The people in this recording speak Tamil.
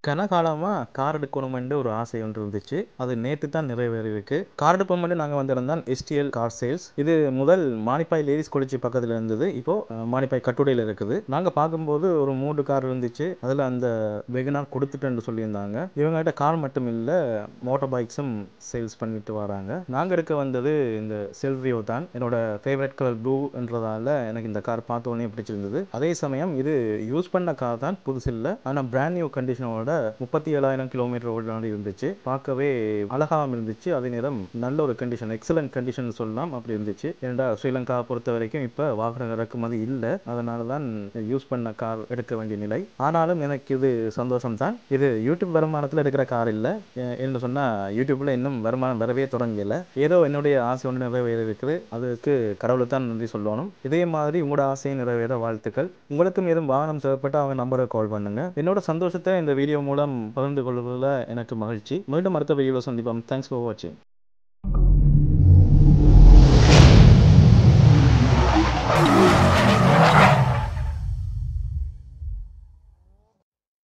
கனகாலமா கார் எடுக்கணுமென்று ஒரு ஆசை ஒன்று இருந்துச்சு. அது நேத்து தான் நிறைவேறியிருக்கு. கார் எடுப்போமென்று நாங்க வந்திருந்தோம் எஸ்டிஎல் கார் சேல்ஸ். இது முதல் மானிப்பாய் லேடீஸ் காலேஜ் பக்கத்துல இருந்தது. இப்போ மானிப்பாய் கட்டுடையில இருக்குது. நாங்க பார்க்கும்போது ஒரு 3 கார் இருந்துச்சு. அதுல அந்த வெகனார் கொடுத்துட்டேன்னு சொல்லியிருந்தாங்க. இவங்ககிட்ட கார் மட்டும் இல்ல, மோட்டார் பைக்ஸும் சேல்ஸ் பண்ணிட்டு வராங்க. நாங்க எடுக்க வந்தது இந்த செல்வியோ தான். என்னோட ஃபேவரட் கலர் ப்ளூ என்றதால எனக்கு இந்த கார் பார்த்த உடனே பிடிச்சிருந்தது. அதே சமயம் இது யூஸ் பண்ண கார் தான், புதுசு இல்ல. ஆனா பிராண்ட் நியூ கண்டிஷனோட 37,000 கிலோமீட்டர் ஓடி இருந்துச்சு. பார்க்கவே அழகாகவும் இருந்துச்சு. அதே நேரம் நல்ல ஒரு கண்டிஷன், எக்ஸலன்ட் கண்டிஷன் சொல்லலாம், அப்படி இருந்துச்சு. ஏன்னா ஸ்ரீலங்கா பொறுத்த வரைக்கும் இப்ப வாகன இறக்குமதி இல்ல. அதனால தான் யூஸ் பண்ண கார் எடுக்க வேண்டிய நிலை. ஆனாலும் எனக்கு இது சந்தோஷம் தான். இது யூடியூப் வருமானத்தில் எடுக்கிற கார் இல்ல. என்று சொன்னா யூடியூப்ல இன்னும் வருமானம் வரவே தொடங்கல. ஏதோ என்னுடைய ஆசை ஒன்று நிறைவேற இருக்குது. அதுக்கு கடவுளுக்கு தான் நன்றி சொல்லணும். இதே மாதிரி உங்களோட ஆசையை நிறைவேற வாழ்த்துக்கள். உங்களுக்கும் எதுவும் வாகனம் தேவைப்பட்ட அவங்க நம்பருக்கு கால் பண்ணுங்க. என்னோட சந்தோஷத்தை இந்த வீடியோ மூலம் பகிர்ந்து கொள்வதில் எனக்கு மகிழ்ச்சி. மீண்டும் அடுத்த வீடியோவில் சந்திப்போம். தேங்க்ஸ் ஃபார் வாட்சிங்.